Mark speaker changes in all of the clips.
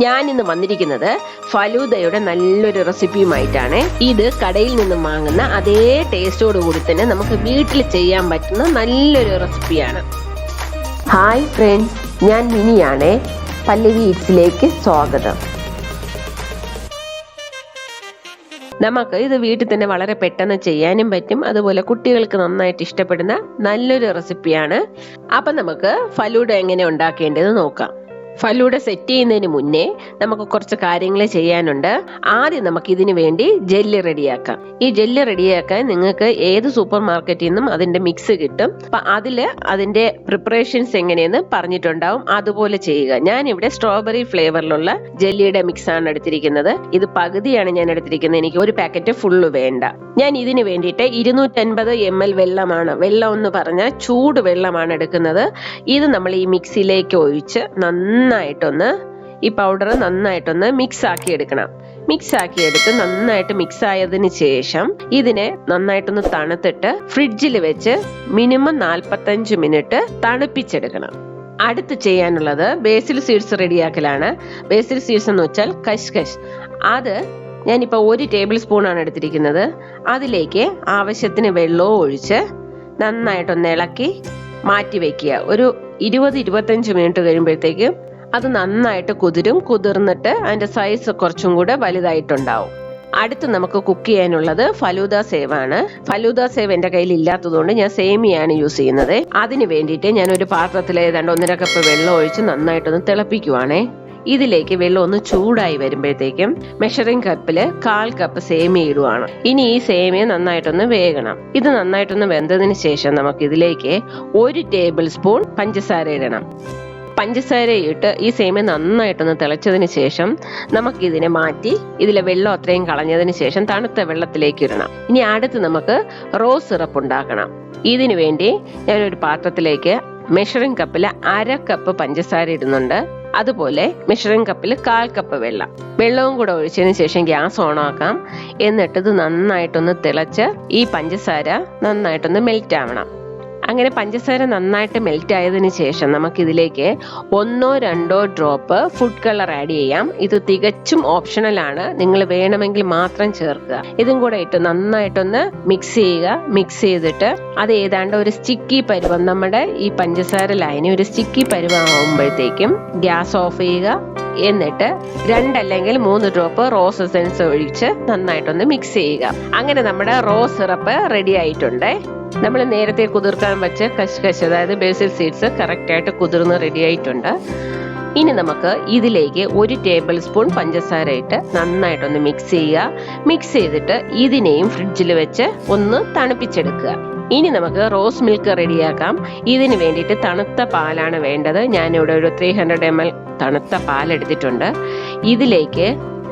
Speaker 1: ഞാൻ ഇന്ന് വന്നിരിക്കുന്നത് ഫലൂദയുടെ നല്ലൊരു റെസിപ്പിയുമായിട്ടാണ്. ഇത് കടയിൽ നിന്നും വാങ്ങുന്ന അതേ ടേസ്റ്റോട് കൂടി തന്നെ നമുക്ക് വീട്ടിൽ ചെയ്യാൻ പറ്റുന്ന നല്ലൊരു റെസിപ്പിയാണ്. ഹായ് ഫ്രണ്ട്സ്, ഞാൻ മിനിയാണ്. പല്ലവി ഈറ്റ്സിലേക്ക് സ്വാഗതം. നമുക്ക് ഇത് വീട്ടിൽ തന്നെ വളരെ പെട്ടെന്ന് ചെയ്യാനും പറ്റും. അതുപോലെ കുട്ടികൾക്ക് നന്നായിട്ട് ഇഷ്ടപ്പെടുന്ന നല്ലൊരു റെസിപ്പിയാണ്. അപ്പം നമുക്ക് ഫലൂഡ എങ്ങനെ ഉണ്ടാക്കേണ്ടത് നോക്കാം. ഫലൂഡ സെറ്റ് ചെയ്യുന്നതിന് മുന്നേ നമുക്ക് കുറച്ച് കാര്യങ്ങൾ ചെയ്യാനുണ്ട്. ആദ്യം നമുക്ക് ഇതിനു വേണ്ടി ജെല്ലി റെഡിയാക്കാം. ഈ ജെല്ലി റെഡിയാക്കാൻ നിങ്ങൾക്ക് ഏത് സൂപ്പർ മാർക്കറ്റിൽ നിന്നും അതിന്റെ മിക്സ് കിട്ടും. അപ്പൊ അതിന്റെ പ്രിപ്പറേഷൻസ് എങ്ങനെയെന്ന് പറഞ്ഞിട്ടുണ്ടാവും. അതുപോലെ ചെയ്യുക. ഞാൻ ഇവിടെ സ്ട്രോബെറി ഫ്ലേവറിലുള്ള ജെല്ലിയുടെ മിക്സ് ആണ് എടുത്തിരിക്കുന്നത്. ഇത് പകുതിയാണ് ഞാൻ എടുത്തിരിക്കുന്നത്. എനിക്ക് ഒരു പാക്കറ്റ് ഫുള്ള് വേണ്ട. ഞാൻ ഇതിന് വേണ്ടിയിട്ട് 250 ml വെള്ളമാണ്. വെള്ളം എന്ന് പറഞ്ഞാൽ ചൂട് വെള്ളമാണ് എടുക്കുന്നത്. ഇത് നമ്മൾ ഈ മിക്സിയിലേക്ക് ഒഴിച്ച് നന്നായിട്ടൊന്ന് ഈ പൗഡർ നന്നായിട്ടൊന്ന് മിക്സ് ആക്കി എടുക്കണം. മിക്സ് ആക്കി എടുത്ത് നന്നായിട്ട് മിക്സ് ആയതിനു ശേഷം ഇതിനെ നന്നായിട്ടൊന്ന് തണുത്തിട്ട് ഫ്രിഡ്ജിൽ വെച്ച് മിനിമം 45 മിനിറ്റ് തണുപ്പിച്ചെടുക്കണം. അടുത്ത് ചെയ്യാനുള്ളത് ബേസിൽ സീഡ്സ് റെഡിയാക്കലാണ്. ബേസിൽ സീഡ്സ് എന്ന് വെച്ചാൽ കഷ്കഷ്. അത് ഞാനിപ്പോൾ 1 ടേബിൾ സ്പൂൺ ആണ് എടുത്തിരിക്കുന്നത്. അതിലേക്ക് ആവശ്യത്തിന് വെള്ളവും ഒഴിച്ച് നന്നായിട്ടൊന്ന് ഇളക്കി മാറ്റി വെക്കുക. ഒരു 20-25 മിനിറ്റ് കഴിയുമ്പോഴത്തേക്ക് അത് നന്നായിട്ട് കുതിർന്നിട്ട് അതിന്റെ സൈസ് കുറച്ചും കൂടെ വലുതായിട്ടുണ്ടാവും. അടുത്ത് നമുക്ക് കുക്ക് ചെയ്യാനുള്ളത് ഫലൂദ സേവ് ആണ്. ഫലൂദ സേവ് എന്റെ കയ്യിൽ ഇല്ലാത്തതുകൊണ്ട് ഞാൻ സേമിയാണ് യൂസ് ചെയ്യുന്നത്. അതിന് വേണ്ടിയിട്ട് ഞാൻ ഒരു പാത്രത്തിൽ ഏതാണ്ട് 1.5 കപ്പ് വെള്ളം ഒഴിച്ച് നന്നായിട്ടൊന്ന് തിളപ്പിക്കുവാണേ. ഇതിലേക്ക് വെള്ളം ഒന്ന് ചൂടായി വരുമ്പോഴത്തേക്കും മെഷറിംഗ് കപ്പില് 1/4 കപ്പ് സേമിയ ഇടുവാണ്. ഇനി ഈ സേമിയ നന്നായിട്ടൊന്ന് വേകണം. ഇത് നന്നായിട്ടൊന്ന് വെന്തതിന് ശേഷം നമുക്ക് ഇതിലേക്ക് 1 ടേബിൾ സ്പൂൺ പഞ്ചസാര ഇടണം. പഞ്ചസാര ഇട്ട് ഈ സേമിയ നന്നായിട്ടൊന്ന് തിളച്ചതിന് ശേഷം നമുക്ക് ഇതിനെ മാറ്റി ഇതിലെ വെള്ളം അത്രയും കളഞ്ഞതിന് ശേഷം തണുത്ത വെള്ളത്തിലേക്ക് ഇടണം. ഇനി അടുത്ത് നമുക്ക് റോസ് സിറപ്പ് ഉണ്ടാക്കണം. ഇതിനു വേണ്ടി ഞാനൊരു പാത്രത്തിലേക്ക് മെഷറിംഗ് കപ്പിൽ 1/2 കപ്പ് പഞ്ചസാര ഇടുന്നുണ്ട്. അതുപോലെ മെഷറിംഗ് കപ്പിൽ 1/4 കപ്പ് വെള്ളവും കൂടെ ഒഴിച്ചതിന് ശേഷം ഗ്യാസ് ഓൺ ആക്കാം. എന്നിട്ട് ഇത് നന്നായിട്ടൊന്ന് തിളച്ച് ഈ പഞ്ചസാര നന്നായിട്ടൊന്ന് മെൽറ്റ് ആവണം. അങ്ങനെ പഞ്ചസാര നന്നായിട്ട് മെൽറ്റ് ആയതിനു ശേഷം നമുക്ക് ഇതിലേക്ക് 1-2 ഡ്രോപ്പ് ഫുഡ് കളർ ആഡ് ചെയ്യാം. ഇത് തികച്ചും ഓപ്ഷണൽ ആണ്. നിങ്ങൾ വേണമെങ്കിൽ മാത്രം ചേർക്കുക. ഇതും കൂടെ ഇട്ട് നന്നായിട്ടൊന്ന് മിക്സ് ചെയ്യുക. മിക്സ് ചെയ്തിട്ട് അത് ഏതാണ്ട് ഒരു സ്റ്റിക്കി പരുവം, നമ്മുടെ ഈ പഞ്ചസാര ലൈന് ഒരു സ്റ്റിക്കി പരുവം ആവുമ്പോഴത്തേക്കും ഗ്യാസ് ഓഫ് ചെയ്യുക. എന്നിട്ട് 2 അല്ലെങ്കിൽ 3 ഡ്രോപ്പ് റോസ് എസൻസ് ഒഴിച്ച് നന്നായിട്ടൊന്ന് മിക്സ് ചെയ്യുക. അങ്ങനെ നമ്മുടെ റോസ് സിറപ്പ് റെഡി ആയിട്ടുണ്ട്. നമ്മൾ നേരത്തെ കുതിർക്കാൻ വെച്ച കഷ്കഷ്, അതായത് ബേസിൽ സീഡ്സ് കറക്റ്റ് ആയിട്ട് കുതിർന്ന് റെഡി ആയിട്ടുണ്ട്. ഇനി നമുക്ക് ഇതിലേക്ക് 1 ടേബിൾ സ്പൂൺ പഞ്ചസാര ഇട്ട് നന്നായിട്ടൊന്ന് മിക്സ് ചെയ്യുക. മിക്സ് ചെയ്തിട്ട് ഇതിനെയും ഫ്രിഡ്ജിൽ വെച്ച് ഒന്ന് തണുപ്പിച്ചെടുക്കുക. ഇനി നമുക്ക് റോസ് മിൽക്ക് റെഡിയാക്കാം. ഇതിന് വേണ്ടിയിട്ട് തണുത്ത പാലാണ് വേണ്ടത്. ഞാനിവിടെ ഒരു 300 ml തണുത്ത പാൽ എടുത്തിട്ടുണ്ട്. ഇതിലേക്ക്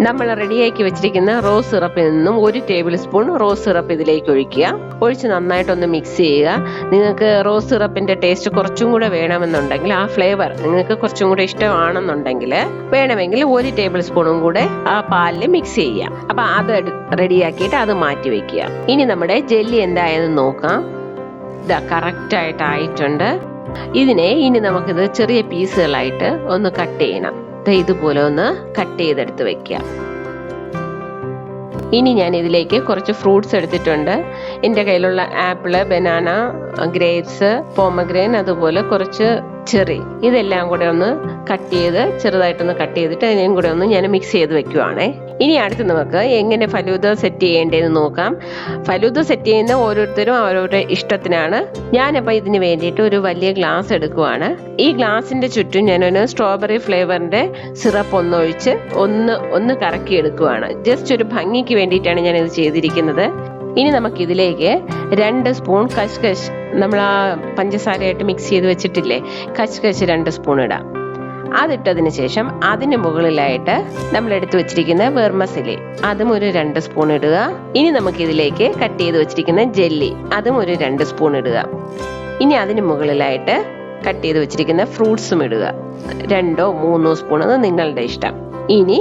Speaker 1: നമ്മൾ റെഡിയാക്കി വെച്ചിരിക്കുന്ന റോസ് സിറപ്പിൽ നിന്നും 1 ടേബിൾ സ്പൂൺ റോസ് സിറപ്പ് ഇതിലേക്ക് ഒഴിക്കുക. ഒഴിച്ച് നന്നായിട്ടൊന്ന് മിക്സ് ചെയ്യുക. നിങ്ങൾക്ക് റോസ് സിറപ്പിന്റെ ടേസ്റ്റ് കുറച്ചും കൂടെ വേണമെന്നുണ്ടെങ്കിൽ, ആ ഫ്ലേവർ നിങ്ങൾക്ക് കുറച്ചും കൂടെ ഇഷ്ടമാണെന്നുണ്ടെങ്കിൽ വേണമെങ്കിൽ 1 ടേബിൾ സ്പൂണും കൂടെ ആ പാലിൽ മിക്സ് ചെയ്യാം. അപ്പൊ അത് റെഡിയാക്കിയിട്ട് അത് മാറ്റി വെക്കുക. ഇനി നമ്മുടെ ജെല്ലി എന്തായെന്ന് നോക്കാം. ഇതാ കറക്റ്റ് ആയിട്ട് ആയിട്ടുണ്ട്. ഇതിനെ ഇനി നമുക്കിത് ചെറിയ പീസുകളായിട്ട് ഒന്ന് കട്ട് ചെയ്യണം. ഇതുപോലെ ഒന്ന് കട്ട് ചെയ്തെടുത്ത് വെക്കുക. ഇനി ഞാൻ ഇതിലേക്ക് കുറച്ച് ഫ്രൂട്ട്സ് എടുത്തിട്ടുണ്ട്. എൻ്റെ കയ്യിലുള്ള ആപ്പിള്, ബനാന, ഗ്രേപ്സ്, പോമഗ്രെയിൻ, അതുപോലെ കുറച്ച് ചെറി, ഇതെല്ലാം കൂടെ ഒന്ന് ചെറുതായിട്ടൊന്ന് കട്ട് ചെയ്തിട്ട് അതിനെയും കൂടെ ഒന്ന് ഞാൻ മിക്സ് ചെയ്ത് വെക്കുവാണേ. ഇനി അടുത്ത് നമുക്ക് എങ്ങനെ ഫലൂദ സെറ്റ് ചെയ്യേണ്ടതെന്ന് നോക്കാം. ഫലൂദ സെറ്റ് ചെയ്യുന്ന ഓരോരുത്തരും അവരവരുടെ ഇഷ്ടത്തിനാണ്. ഞാനപ്പോൾ ഇതിന് വേണ്ടിയിട്ട് ഒരു വലിയ ഗ്ലാസ് എടുക്കുവാണ്. ഈ ഗ്ലാസിന്റെ ചുറ്റും ഞാനൊരു സ്ട്രോബെറി ഫ്ലേവറിന്റെ സിറപ്പ് ഒന്നൊഴിച്ച് ഒന്ന് കറക്കി എടുക്കുവാണ്. ജസ്റ്റ് ഒരു ഭംഗിക്ക് വേണ്ടിയിട്ടാണ് ഞാൻ ഇത് ചെയ്തിരിക്കുന്നത്. ഇനി നമുക്ക് ഇതിലേക്ക് 2 സ്പൂൺ കഷ്കഷ്, നമ്മൾ ആ പഞ്ചസാരയായിട്ട് മിക്സ് ചെയ്ത് വെച്ചിട്ടില്ലേ, കഷ്കഷ് 2 സ്പൂൺ ഇടാം. അതിട്ടതിന് ശേഷം അതിന് മുകളിലായിട്ട് നമ്മൾ എടുത്തു വെച്ചിരിക്കുന്ന വെർമസെലി, അതും ഒരു 2 സ്പൂൺ ഇടുക. ഇനി നമുക്ക് ഇതിലേക്ക് കട്ട് ചെയ്ത് വെച്ചിരിക്കുന്ന ജെല്ലി, അതും ഒരു 2 സ്പൂൺ ഇടുക. ഇനി അതിന് മുകളിലായിട്ട് കട്ട് ചെയ്ത് വെച്ചിരിക്കുന്ന ഫ്രൂട്ട്സും ഇടുക. 2-3 സ്പൂൺ, അത് നിങ്ങളുടെ ഇഷ്ടം. ഇനി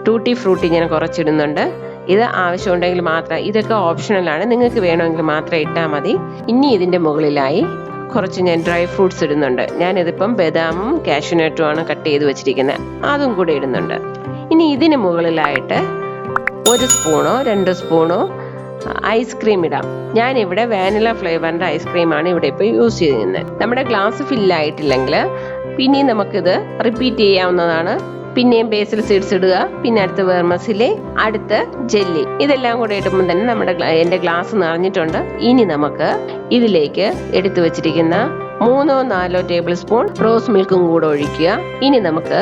Speaker 1: ടൂട്ടി ഫ്രൂട്ടി ഞാൻ കുറച്ചിടുന്നുണ്ട്. ഇത് ആവശ്യമുണ്ടെങ്കിൽ മാത്രം, ഇതൊക്കെ ഓപ്ഷണലാണ്, നിങ്ങൾക്ക് വേണമെങ്കിൽ മാത്രം ഇട്ടാൽ മതി. ഇനി ഇതിന്റെ മുകളിലായി കുറച്ച് ഞാൻ ഡ്രൈ ഫ്രൂട്ട്സ് ഇടുന്നുണ്ട്. ഞാനിതിപ്പം ബദാമും കാഷ്യൂനട്ടും ആണ് കട്ട് ചെയ്ത് വെച്ചിരിക്കുന്നത്, അതും കൂടെ ഇടുന്നുണ്ട്. ഇനി ഇതിന് മുകളിലായിട്ട് 1 സ്പൂണോ 2 സ്പൂണോ ഐസ്ക്രീം ഇടാം. ഞാനിവിടെ വാനില ഫ്ലേവറിന്റെ ഐസ്ക്രീമാണ് ഇവിടെ ഇപ്പോൾ യൂസ് ചെയ്യുന്നത്. നമ്മുടെ ഗ്ലാസ് ഫില്ലായിട്ടില്ലെങ്കിൽ പിന്നെയും നമുക്കിത് റിപ്പീറ്റ് ചെയ്യാവുന്നതാണ്. പിന്നെയും ബേസിൽ സീഡ്സ് ഇടുക, പിന്നെ അടുത്ത് വെർമസിലി, അടുത്ത് ജെല്ലി. ഇതെല്ലാം കൂടെ ഇടുമ്പോൾ തന്നെ എൻ്റെ ഗ്ലാസ് നിറഞ്ഞിട്ടുണ്ട്. ഇനി നമുക്ക് ഇതിലേക്ക് എടുത്തു വെച്ചിരിക്കുന്ന 3-4 ടേബിൾ സ്പൂൺ റോസ് മിൽക്കും കൂടെ ഒഴിക്കുക. ഇനി നമുക്ക്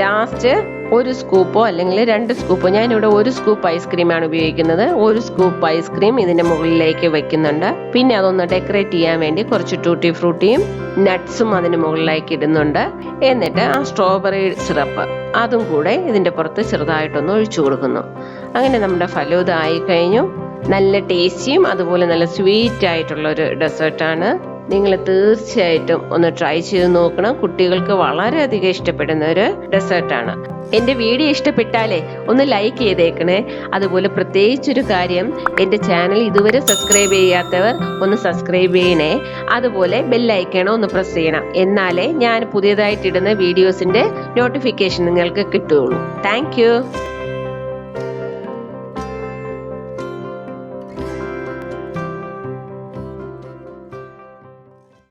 Speaker 1: ലാസ്റ്റ് 1 സ്കൂപ്പോ അല്ലെങ്കിൽ 2 സ്കൂപ്പോ, ഞാനിവിടെ 1 സ്കൂപ്പ് ഐസ്ക്രീമാണ് ഉപയോഗിക്കുന്നത്. 1 സ്കൂപ്പ് ഐസ്ക്രീം ഇതിന്റെ മുകളിലേക്ക് വെക്കുന്നുണ്ട്. പിന്നെ അതൊന്ന് ഡെക്കറേറ്റ് ചെയ്യാൻ വേണ്ടി കുറച്ച് ടൂട്ടി ഫ്രൂട്ടിയും നട്ട്സും അതിന് മുകളിലേക്ക് ഇടുന്നുണ്ട്. എന്നിട്ട് ആ സ്ട്രോബെറി സിറപ്പ് അതും കൂടെ ഇതിന്റെ പുറത്ത് ചെറുതായിട്ടൊന്ന് ഒഴിച്ചു കൊടുക്കുന്നു. അങ്ങനെ നമ്മുടെ ഫലൂദ ആയി കഴിഞ്ഞു. നല്ല ടേസ്റ്റിയും അതുപോലെ നല്ല സ്വീറ്റ് ആയിട്ടുള്ള ഒരു ഡെസേർട്ടാണ്. നിങ്ങൾ തീർച്ചയായിട്ടും ഒന്ന് ട്രൈ ചെയ്ത് നോക്കണം. കുട്ടികൾക്ക് വളരെയധികം ഇഷ്ടപ്പെടുന്ന ഒരു ഡെസേർട്ടാണ്. എൻ്റെ വീഡിയോ ഇഷ്ടപ്പെട്ടാലേ ഒന്ന് ലൈക്ക് ചെയ്തേക്കണേ. അതുപോലെ പ്രത്യേകിച്ചൊരു കാര്യം, എൻ്റെ ചാനൽ ഇതുവരെ സബ്സ്ക്രൈബ് ചെയ്യാത്തവർ ഒന്ന് സബ്സ്ക്രൈബ് ചെയ്യണേ. അതുപോലെ ബെല്ലൈക്കണോ ഒന്ന് പ്രസ് ചെയ്യണം. എന്നാലേ ഞാൻ പുതിയതായിട്ടിടുന്ന വീഡിയോസിൻ്റെ നോട്ടിഫിക്കേഷൻ നിങ്ങൾക്ക് കിട്ടുകയുള്ളൂ. താങ്ക്